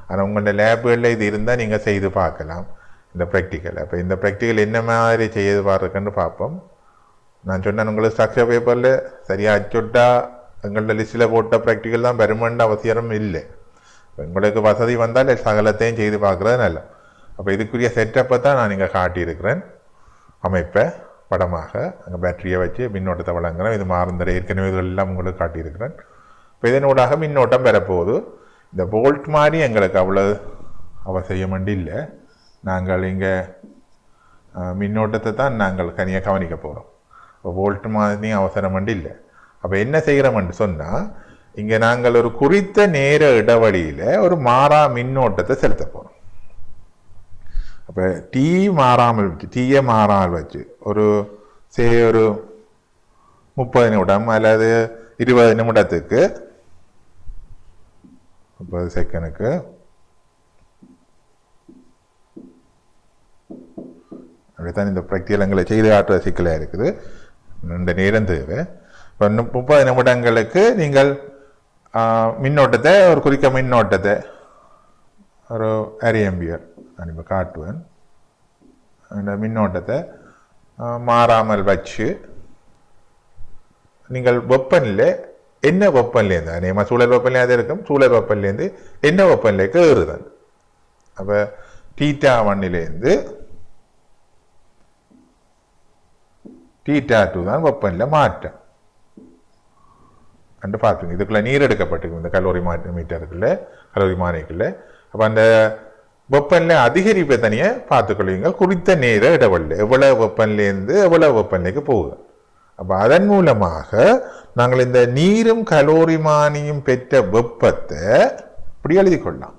ஆனால் உங்களோட லேபுகளில் இது இருந்தால் நீங்கள் செய்து பார்க்கலாம் இந்த ப்ராக்டிக்கலை. அப்போ இந்த ப்ராக்டிக்கல் என்ன மாதிரி செய்து பார்க்குன்னு பார்ப்போம். நான் சொன்னேன் உங்களுக்கு ஸ்ட்ரக்சர் பேப்பரில் சரியாக அச்சுட்டா எங்களோட லிஸ்ட்டில் போட்ட ப்ராக்டிக்கல் தான் பெருமண்ட அவசியம் இல்லை. உங்களுக்கு வசதி வந்தால் சகலத்தையும் செய்து பார்க்குறது நல்ல. அப்போ இதுக்குரிய செட்டப்பை தான் நான் இங்கே காட்டியிருக்கிறேன். அமைப்பை படமாக அங்கே பேட்டரியை வச்சு மின்னோட்டத்தை வழங்குகிறேன். இது மாறுந்தர ஏற்கனவே இதெல்லாம் உங்களுக்கு காட்டியிருக்கிறேன். இப்போ இதனூடாக மின்னோட்டம் பெறப்போகுது. இந்த போல்ட் மாதிரி எங்களுக்கு அவ்வளோ அவசியம் இல்லை. நாங்கள் இங்கே மின்னோட்டத்தை தான் நாங்கள் தனியாக கவனிக்க போகிறோம். இப்போ போல்ட் மாதிரி அவசரம் இல்லை. அப்போ என்ன செய்கிறோம்னு சொன்னால் இங்கே நாங்கள் ஒரு குறித்த நேர இடைவெளியில் ஒரு மாறா மின்னோட்டத்தை செலுத்த போகிறோம். அப்போ டீயை மாறாமல் வச்சு ஒரு 30 நிமிடம் அல்லது 20 நிமிடத்துக்கு 30 செகண்டுக்கு அப்படித்தான் இந்த பிரக்தியலங்களை செய்து காட்டுற சிக்கலாக இருக்குது. இந்த நேரம் தேவை. இப்போ 30 நிமிடங்களுக்கு நீங்கள் மின்னோட்டத்தை ஒரு குறிக்க மின்னோட்டத்தை ஒரு அரை ஆம்பியர் நான் இப்போ காட்டுவேன். அந்த மின்னோட்டத்தை மாறாமல் வச்சு நீங்கள் வெப்பநிலை என்ன வெப்பநிலையிருந்து அநேகமாக சூழல் வெப்பநிலையாக இருக்கும். சூழல் வெப்பநிலையிலேருந்து என்ன வெப்பநிலைக்கு ஏறுதல். அப்போ θ1 θ2 தான் வெப்பநிலை மாற்றம் அண்டு பார்த்துங்க. இதுக்குள்ளே நீர் எடுக்கப்பட்டிருக்கும் இந்த கலோரி மீட்டருக்குள்ள கலோரி மானிக்குள்ள. அப்போ அந்த வெப்பநிலை அதிகரிப்பை தனியாக பார்த்துக்கொள்வீங்க. குறித்த நேர இடைவெளியில் எவ்வளோ வெப்பநிலையிலேருந்து எவ்வளோ வெப்பநிலைக்கு போகுது. அப்போ அதன் மூலமாக நாங்கள் இந்த நீரும் கலோரிமானியும் பெற்ற வெப்பத்தை இப்படி எழுதி கொள்ளலாம்.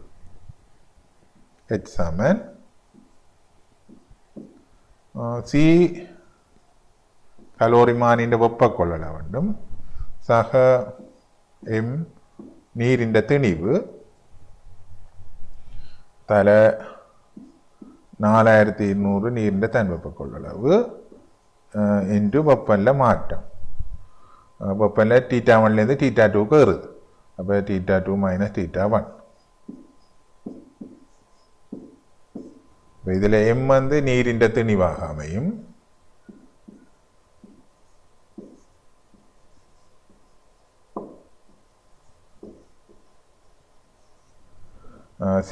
H சமன் C கலோரிமானின் வெப்ப கொள்ளள வேண்டும் சக M நீரின் திணிவு தல 4200 நீரின் தன்வெப்ப கொள்ளளவு இன்டு வெப்பநிலை மாற்றம். வெப்பநிலை θ1லேருந்து θ2க்கு ஏறுது. அப்போ θ2 மைனஸ் θ1. இப்போ இதில் M நீரின் திணிவாக அமையும். C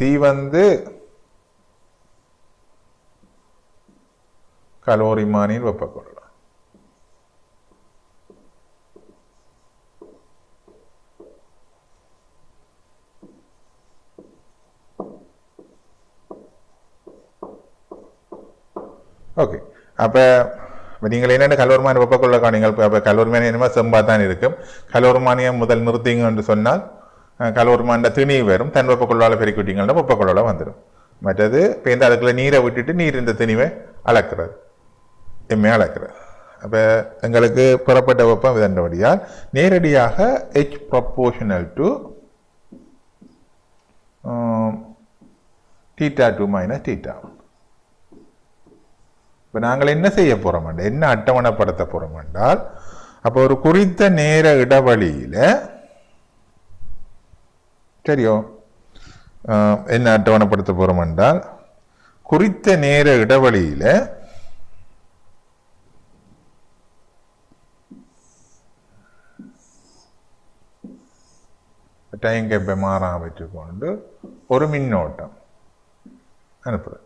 கலோரிமானின் வெப்பக்கொள்ளளவு. ஓகே. அப்போ நீங்கள் என்னென்ன கலோரிமானிய வெப்பக்கொள்ளளவு காணீங்க. அப்போ கலோரிமானியம் என்னமோ செம்பா தான் இருக்கும். கலோரிமானியம் முதல் நிறுத்திங்க என்று சொன்னால் கலோரிமாண்ட திணி வரும் தன் வெப்பக்கொள்ளால் பெருக்கிவிட்டீங்கன்னா வெப்பக்கொள்ளால் வந்துடும். மற்றது இப்போ அதுக்குள்ள நீரை விட்டுட்டு நீர் இந்த திணிவை அளக்கிறது எம்மையை அளக்கிறது. அப்போ எங்களுக்கு புறப்பட்ட வெப்பம் இதன்றபடியால் நேரடியாக H ப்ரொப்போர்ஷனல் டு θ2 - θ1. இப்போ நாங்கள் என்ன செய்ய போகிறோம், என்ன அட்டவணைப்படுத்த போகிறோம் என்றால், அப்போ ஒரு குறித்த நேர இடைவெளியில் சரியோ என்ன அட்டவணைப்படுத்த போகிறோம் என்றால், குறித்த நேர இடைவெளியில் டைம் கேப்பை மாறாம வச்சுக்கொண்டு ஒரு மின்னோட்டம் அனுப்புறது.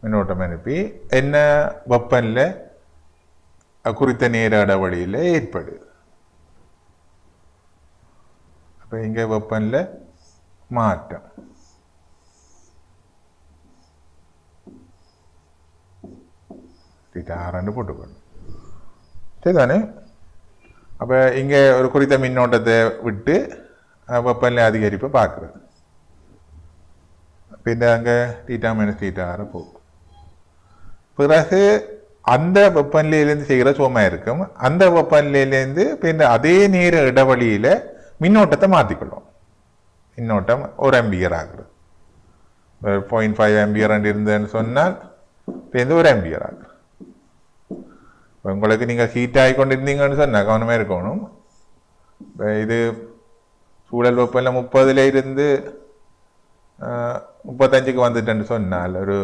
மின்னோட்டம் அனுப்பி என்ன வெப்பனில் குறித்த நேர இடைவெளியில் ஏற்படுது. அப்போ இங்கே வெப்பனில் மாற்றம் θ6 போட்டுக்கணும். சரிதானே? அப்போ இங்கே ஒரு குறித்த மின்னோட்டத்தை விட்டு வெப்பநிலை அதிகரிப்பை பார்க்குறது. பின்ன அங்கே θ - θ6 போகும். பிறகு அந்த வெப்பநிலையிலேருந்து செய்கிற சோமா இருக்கும். அந்த வெப்பநிலையிலேருந்து பின்ன அதே நேர இடைவெளியில் மின்னோட்டத்தை மாற்றிக்கொள்ளும். மின்னோட்டம் 1 ஆம்பியர் ஆகுறது. 0.5 ஆம்பியர் இருந்ததுன்னு சொன்னால் இப்போ 1 ஆம்பியர் ஆகுது. உங்களுக்கு நீங்கள் ஹீட் ஆகி கொண்டிருந்தீங்கன்னு சொன்னால் கவனமாக இருக்கணும். இது சூழல் வெப்பநிலை 30 இருந்து 35க்கு வந்துட்டேன்னு சொன்னால் ஒரு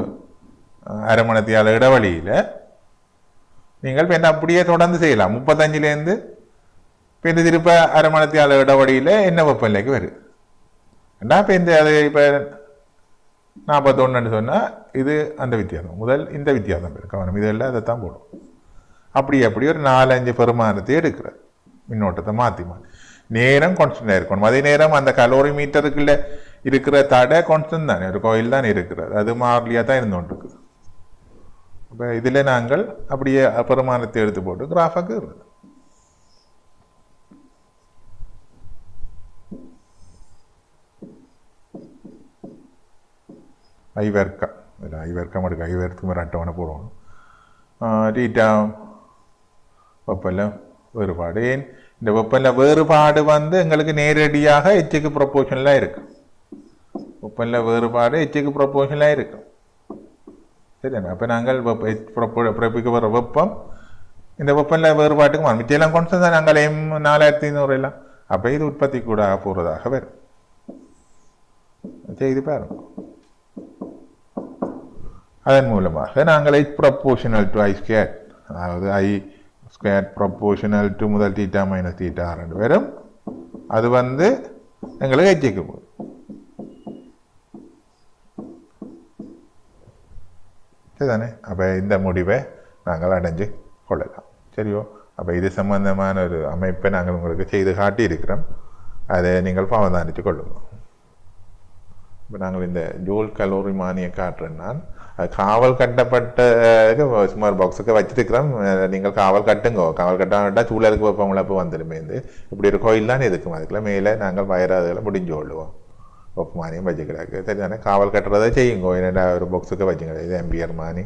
அரை மணித்தியால இடைவெளியில் நீங்கள் இப்போ என்ன அப்படியே தொடர்ந்து செய்யலாம். 35லேருந்து இப்போ திருப்ப அரை மணித்தியால இடைவெளியில் என்ன வெப்பநிலைக்கு வருது ஏன்னா இப்போ அது இப்போ 41ன்னு சொன்னால் இது அந்த வித்தியாசம் முதல் இந்த வித்தியாசம் பேர் கவனம் இதெல்லாம் அதைத்தான் போடும். அப்படி ஒரு 4-5 பெருமானத்தை எடுக்கிறது. மின்னோட்டத்தை மாற்றி நேரம் கான்ஸ்டன்டாக இருக்கணும். அதே நேரம் அந்த கலோரி மீட்டருக்குள்ள இருக்கிற தடை கான்ஸ்டன்ட் தானே, ஒரு கோயில் தான் இருக்கிறது, அது மாறிலியாக தான் இருந்துகிட்டு. இப்போ இதில் நாங்கள் அப்படியே பெருமானத்தை எடுத்து போட்டு கிராஃபாக்கு இருக்குது. ஐவர்க்கம் இல்லை ஐவர்க்கம் எடுக்க ஐவர்க்கம் ஒரு அட்டவணை போடுவோம். டீட்டா வெப்பநிலை வேறுபாடு. ஏன் இந்த வெப்பநிலை வேறுபாடு எங்களுக்கு நேரடியாக எச்சுக்கு ப்ரொப்போர்ஷனலாக இருக்கும். வெப்பநிலை வேறுபாடு எச்சுக்கு ப்ரொப்போர்ஷனலாக இருக்கும். சரிதானே? அப்போ நாங்கள் பிறப்பிக்க வர வெப்பம் இந்த வெப்பநிலை வேறுபாட்டுக்கு மாறும். மிச்செல்லாம் கான்ஸ்டன்ட் தான். நாங்கள் 4500 எல்லாம் அப்போ இது உற்பத்தி கூட போகிறதாக வரும். செய்து பாருங்க. அதன் மூலமாக நாங்கள் H proportional to I square, அதாவது I ஸ்கொயர் ப்ரொப்போர்ஷனல் டு முதல் θ - θ2 வரும். அது எங்களுக்கு ஹெச்சுக்கு போகுது. சரிதானே? அப்போ இந்த முடிவை நாங்கள் அடைஞ்சு கொள்ளலாம். சரியோ? அப்போ இது சம்பந்தமான ஒரு அமைப்பை நாங்கள் உங்களுக்கு செய்து காட்டியிருக்கிறோம். அதை நீங்கள் அவதானித்து கொள்ளுங்கள். இப்போ நாங்கள் இந்த ஜூல் கலோரி மானியை காட்டுறேன்னா காவல் கட்டப்பட்ட சுமார் பாக்ஸுக்கு வச்சிருக்கிறோம். நீங்கள் காவல் கட்டுங்கோ. காவல் கட்டாவிட்டால் சூழலுக்கு வெப்பம் இழப்பு வந்துடுமே. இப்படி ஒரு கோயில் தான் இருக்கும். அதுக்குள்ள மேலே நாங்கள் வயராதுகளை முடிஞ்சு கொள்ளுவோம். வெப்ப மானியம் வச்சுக்கிறாங்க. சரிதானே? காவல் கட்டுறதை செய்யுங்கோ. என்னென்ன ஒரு பாக்ஸுக்கு வச்சுங்க. இது எம்பிஆர் மானி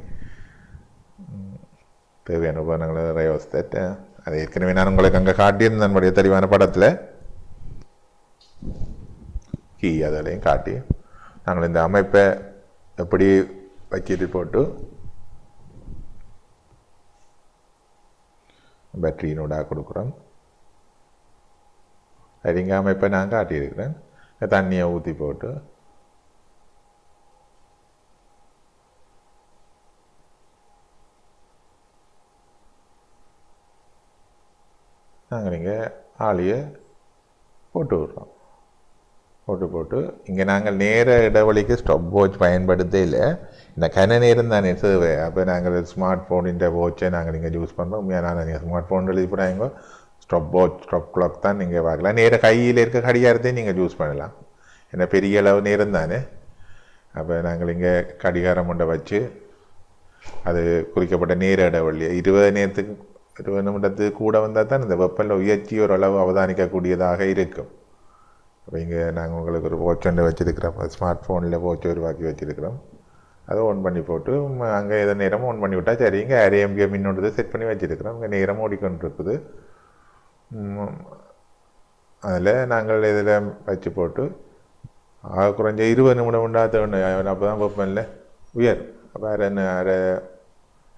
தேவையான உபகரணங்களை ரயோஸ்தட் அதை ஏற்கனவே நான் உங்களுக்கு அங்கே காட்டியிருந்தேன். நம்முடைய தெளிவான படத்தில் கீ அதோடையும் காட்டி நாங்கள் இந்த அமைப்பை எப்படி வச்சிட்டு போட்டு பேட்டரியினோட கொடுக்குறோம். சரிங்க, அமைப்பை நான் காட்டியிருக்கிறேன். தண்ணியை ஊற்றி போட்டு நாங்கள் இங்கே ஆளியை போட்டு விடுறோம். போட்டு இங்கே நாங்கள் நேர இடைவெளிக்கு ஸ்டாப் வாட்ச் பயன்படுத்த இல்லை. இந்த கன நேரம் தானே சேவை. அப்போ நாங்கள் ஸ்மார்ட் ஃபோனின் வாட்சை நாங்கள் இங்கே யூஸ் பண்ணுறோம். உண்மையாக நீங்கள் ஸ்மார்ட் ஃபோன் எழுதி போடாங்க ஸ்டாப் வாட்ச் ஸ்டாப் கிளாக் தான் நீங்கள் பார்க்கலாம். நேர கையில் இருக்க கடிகாரத்தையும் நீங்கள் யூஸ் பண்ணலாம். ஏன்னா பெரிய அளவு நேரம் தானே. அப்போ நாங்கள் இங்கே கடிகாரம் கொண்ட வச்சு அது குறிக்கப்பட்ட நேர இடைவெளி 20 நிமிடத்துக்கு கூட வந்தால் தான் இந்த வெப்பநிலை உயர்ச்சி ஓரளவு அவதானிக்கக்கூடியதாக இருக்கும். அப்போ இங்கே நாங்கள் உங்களுக்கு ஒரு வாட்ச் ஒன்று வச்சுருக்கிறோம், ஸ்மார்ட் ஃபோனில் வாட்ச் உருவாக்கி வச்சுருக்கிறோம். அதை ஆன் பண்ணி போட்டு அங்கே எதை நேரம் ஆன் பண்ணி விட்டால் சரி. இங்கே RMBM மின்னோட்டத்தை செட் பண்ணி வச்சுருக்கிறோம். இங்கே நேரம் ஓடிக்கொண்டு இருக்குது. அதில் நாங்கள் இதில் வச்சு போட்டு குறைஞ்ச 20 நிமிடம் உண்டாக அப்போ தான் வெப்பமில்லை உயர். அப்போ அரை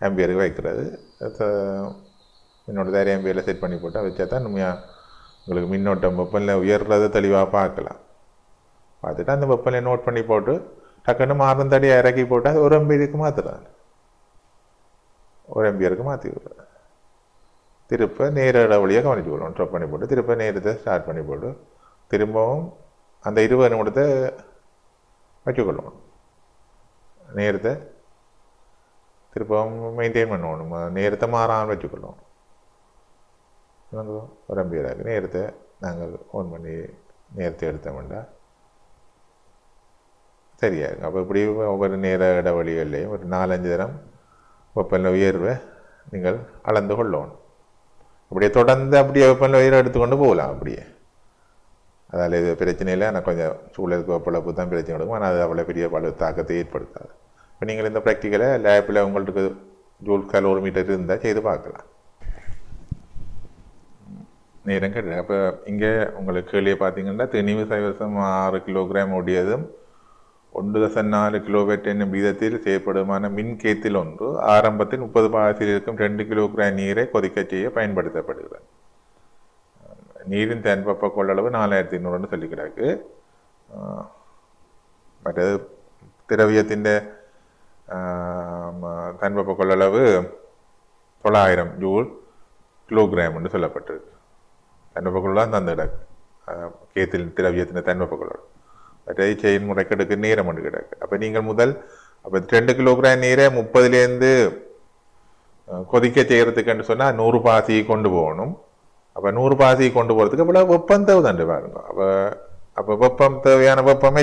ஆம்பியருக்கு வைக்கிறது மின்னோட்டத்தை RMBயில் செட் பண்ணி போட்டால் வச்சா தான் உண்மையாக உங்களுக்கு மின்னோட்டம் வெப்பநிலை உயர்றதை தெளிவாக பார்க்கலாம். பார்த்துட்டு அந்த வெப்பநிலை நோட் பண்ணி போட்டு டக்குன்னு மாறும் தடியை இறக்கி போட்டு அது 1 ஆம்பியருக்கு மாற்றுறாங்க. 1 ஆம்பியருக்கு மாற்றி விடுறேன். திருப்ப நேர வழியாக கவனிச்சு விடுவோம். ட்ராப் பண்ணி போட்டு திருப்ப நேரத்தை ஸ்டார்ட் பண்ணி போட்டு திரும்பவும் அந்த 20 நிமிடத்தை வச்சுக்கொள்ளணும். நேரத்தை திருப்பவும் மெயின்டைன் பண்ணணும். நேரத்தை மாறாமல் வச்சுக்கொள்ளணும். 1 ஆம்பியராக நேரத்தை நாங்கள் ஆன் பண்ணி நேரத்தை எடுத்தோம்னா சரியா இருக்கும். அப்போ இப்படி ஒவ்வொரு நேர இடைவெளிகள்லையும் ஒரு 4-5 தரம் வெப்பநிலை உயர்வை நீங்கள் அளந்து கொள்ளணும். அப்படியே தொடர்ந்து அப்படியே வெப்பநிலை உயர்வை எடுத்துக்கொண்டு போகலாம். அப்படியே அதால் இது பிரச்சனை இல்லை. ஆனால் கொஞ்சம் சூழலுக்கு வெப்பளப்பு தான் பிரச்சனை கொடுக்கும். ஆனால் அது அவ்வளோ பெரிய பல தாக்கத்தை ஏற்படுத்தாது. இப்போ நீங்கள் இந்த ப்ராக்டிக்கலை லேப்பில் உங்களுக்கு ஜூல் கலோரிமீட்டர் இருந்தால் செய்து பார்க்கலாம். நேரம் கிடையாது. அப்போ இங்கே உங்களுக்கு கீழே பார்த்தீங்கன்னா தெளிவு 6 கிலோகிராம் ஓடியதும் 1.4 கிலோவாட் என்னும் வீதத்தில் செய்யப்படுமான மின்கேத்தில் ஒன்று ஆரம்பத்தில் 30 இருக்கும் 2 கிலோகிராம் நீரை கொதிக்க செய்ய பயன்படுத்தப்படுகிறது. நீரின் தன்வெப்ப கொள்ளளவு 4200 சொல்லிக்கிறாக்கு. மற்றது திரவியத்தின் தன்வெப்ப கொள்ளளவு 900 ஜூல் கிலோகிராம் என்று சொல்லப்பட்டிருக்கு. தன்வெப்ப கொள்ளளவு தந்து கிடக்கு கேத்தில் திரவியத்தின் தன்வெப்ப கொள்ளளவு. மற்ற செயல்முறை கிடக்கு நேரம் ஒன்று கிடக்கு. அப்போ நீங்கள் முதல் 2 கிலோகிராம் நீரை 30லேருந்து கொதிக்க செய்கிறதுக்குன்னு சொன்னால் 100 பாசியை கொண்டு போகணும். அப்போ 100 பாசியை கொண்டு போகிறதுக்கு இவ்வளோ வெப்பம் தேவைதாண்டு பாருங்க. அப்போ வெப்பம் தேவையான வெப்பம்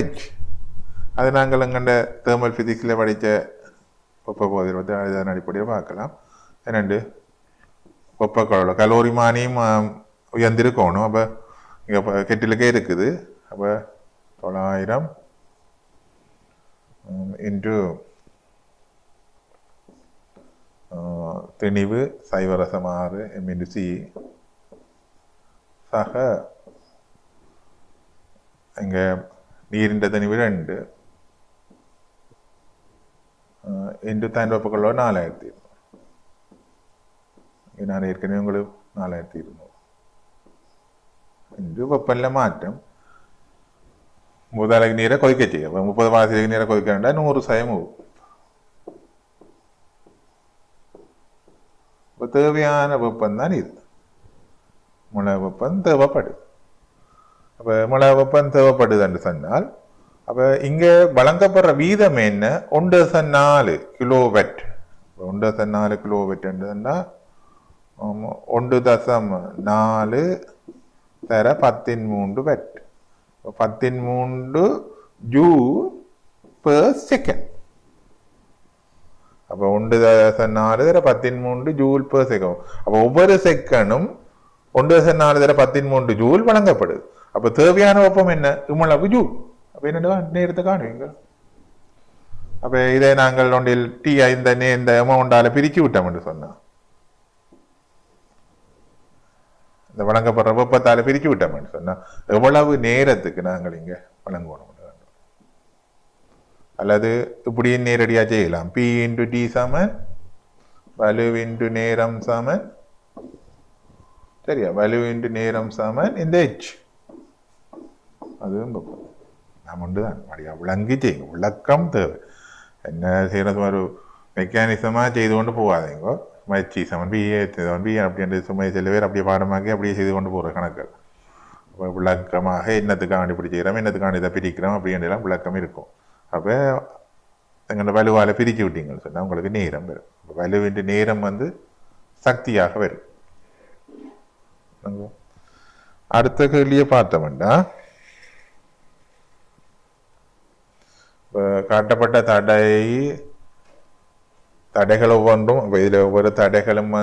அது நாங்கள் எங்கண்ட தேர்மல் ஃபிசிக்ஸில் படித்த வெப்ப போதில் அதன் அடிப்படையில் பார்க்கலாம். என்னண்டு வெப்ப கலோரிமானியும் உயர்ந்திருக்கணும். அப்போ இங்கே கெட்டிலுக்கே இருக்குது. அப்போ 900 இன்டு திணிவு 0.6 m/c சக இங்கே நீரின் திணிவு 2 இன்டு தன்வெப்ப 4200. நான் ஏற்கனவே உங்களுக்கு 4200 இன்டு வெப்பநிலை மாற்றம் முதலைக்கு நீரை கொதிக்க செய்யும். 30 பாசிக்கு நீரை கொதிக்க வேண்டாம் 100 சயம். இப்போ தேவையான வெப்பம் தான் இது. முளை வெப்பம் தேவைப்படுது. அப்போ முளை வெப்பம் தேவைப்படுதுன்னு சொன்னால் அப்போ இங்கே வழங்கப்படுற வீதம் என்ன? 1.4 கிலோவாட். 1.4 கிலோவாட் என்றுன்னா 1.4 தர 13 வாட். 13 joule per second. அப்போ 1.4 தர 13 ஜூல் பெர் செகண்ட். அப்போ ஒவ்வொரு செகண்டும் 1.4 தர 13 ஜூல் வழங்கப்படுது. அப்போ தேவையான வெப்பம் என்ன? இவ்வளவு ஜூல். அப்போ என்னடா நேரத்தை காணுவீங்க. அப்போ இதை நாங்கள் ஒன்றில் இந்த அமௌண்டால் பிரிச்சு விட்டோம் என்று சொன்னோம். இந்த வழங்கப்படுற வெப்பத்தால் பிரிச்சு விட்டோம்னு சொன்னால் எவ்வளவு நேரத்துக்கு நாங்கள் இங்கே வழங்கணும். அல்லது இப்படியே நேரடியாக செய்யலாம். P இன்டு டி சமன் வலு இன்டு நேரம் சமன் சரியா வலு இன்டு நேரம் சமன் இந்த H. அதுவும் நாம் உண்டு தான் விளங்கி செய்யுங்க. விளக்கம் தேவை. என்ன செய்யறது ஒரு மெக்கானிசமாக செய்து கொண்டு போகாதீங்க. மச்சி சமன் பிஏ அப்படின்ற சும்மா சில பேர் அப்படியே பாடமாக்கி அப்படியே செய்து கொண்டு போகிற கணக்கு. அப்போ விளக்கமாக என்னத்துக்காண்டி இப்படி செய்கிறோம், என்னத்துக்காண்டி இதை பிரிக்கிறோம் அப்படின்றலாம் விளக்கம் இருக்கும். அப்போ எங்களோட வலுவால் பிரித்து விட்டீங்கன்னு சொன்னால் உங்களுக்கு நேரம் வரும். வலுவின் நேரம் சக்தியாக வரும். அடுத்த கேள்வியை பார்த்தோம்னா காட்டப்பட்ட தடைகள் ஒவ்வொன்றும் இதில் ஒவ்வொரு தடைகளும்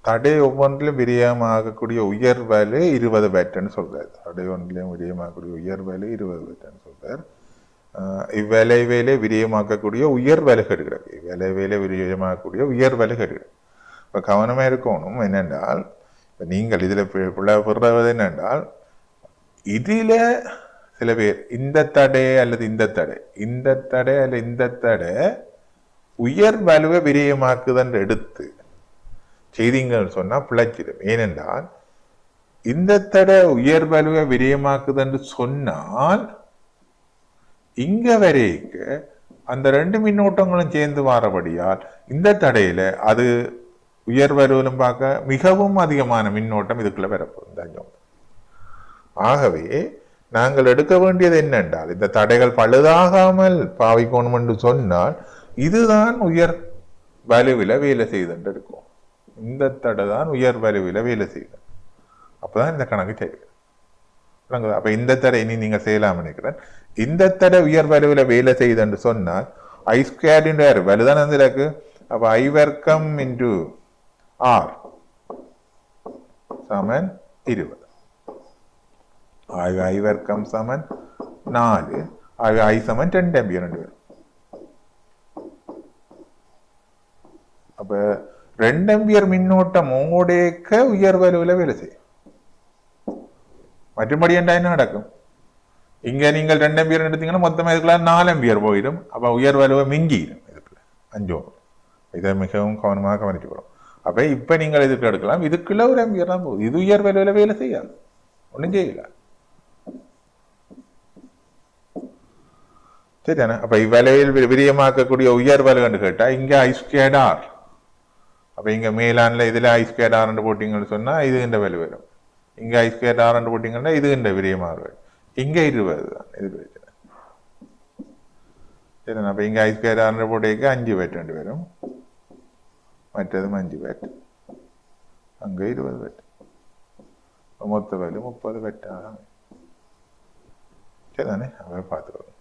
தடை ஒவ்வொன்றிலும் விரியமாகக்கூடிய உயர் வலு 20 பேட்டன் சொல்றாரு. தடை ஒன்றிலும் விரியமாகக்கூடிய உயர் வலு 20 பேட்டன் சொல்றார். இவ்விளைவேலை விரியமாக்கக்கூடிய உயர் வலுகள் கிடக்கு. இவ்விளைவேலை விரியமாக்கக்கூடிய உயர் வலுகள் கிடக்கு. இப்போ கவனமாக இருக்கணும். என்னென்றால் இப்போ நீங்கள் இதில் பிறவது என்னென்றால் இதில் சில பேர் இந்த தடை அல்லது இந்த தடை அல்லது இந்த தடை உயர் வலுவை விரியமாக்குதன்று எடுத்து செய்திங்கன்னு சொன்னால் பிழைச்சிடும். ஏனென்றால் இந்த தடை உயர் வலுவை விரியமாக்குதன்று சொன்னால் இங்க வரைக்கு அந்த ரெண்டு மின்னோட்டங்களும் சேர்ந்து வாரபடியால் இந்த தடையில அது உயர் வலுவிலும் பார்க்க மிகவும் அதிகமான மின்னோட்டம் இதுக்குள்ள வரப்போம். ஆகவே நாங்கள் எடுக்க வேண்டியது என்னென்றால் இந்த தடைகள் பழுதாகாமல் பாவிக்கணும் என்று சொன்னால் இதுதான் உயர் வலுவில வேலை செய்து இருக்கும். இந்த தடை தான் உயர் வலுவில வேலை செய்யுது. அப்பதான் இந்த கணக்கு செய்யுது. அப்ப இந்த தடை இனி நீங்க செய்யலாம் நினைக்கிறேன். இந்த தடை உயர் வலுவில வேலை செய்யுதுன்னு சொன்னால் ஐ ஸ்கொயர் வலுதான் வந்து இருக்கு. அப்ப ஐ வர்க்கம் இன்டு ஆர் சமன் 20. ஐ வர்க்கம் சமன் 4. ஐ சமன் 10 ஆம்பியர் ரெண்டு பேரும். அப்ப 2 ஆம்பியர் மின்னோட்டம் ஓடேக்க உயர் வலுவில வேலை செய்யும். மற்றபடி என்ன நடக்கும்? இங்க நீங்கள் 2 ஆம்பியர் எடுத்தீங்கன்னா மொத்தமா இதுக்குள்ள 4 ஆம்பியர் போயிடும். அப்ப உயர் வலுவை மிஞ்சிடும். இதுக்குள்ள 5 ஓம். இதை மிகவும் கவனமாக கவனிச்சுக்கிறோம். அப்ப இப்ப நீங்கள் இதுக்கு எடுக்கலாம். இதுக்குள்ள 1 ஆம்பியர் தான் போகுது. இது உயர் வலுவில வேலை செய்யாது. ஒன்றும் செய்யல. சரிதானே? அப்ப இவ்வளவில் விரியமாக்கக்கூடிய உயர் வலுன்னு கேட்டா இங்க ஐ ஸ்கொயர்ட் ஆர். அப்ப இங்க மேலான்ல இதுல ஐ ஸ்கொயர்ட் ஆர் போட்டீங்கன்னு சொன்னா இது இந்த வலு வரும். இங்க ஐ ஸ்கொயர்ட் ஆர் போட்டீங்கன்னா இது இந்த விரியமாக வரும். இங்க 20 தான். இது பிரச்சனை. சரிண்ணா? அப்ப இங்க ஐ ஸ்கொயர் ஆர் போட்டேக்கு 5 பேட் ரெண்டு வரும். மற்றதும் 5 பேட். அங்க 20 பேட். மொத்த வலு 30 பேட்டாக. சரிதானே? அவ பார்த்துக்கணும்.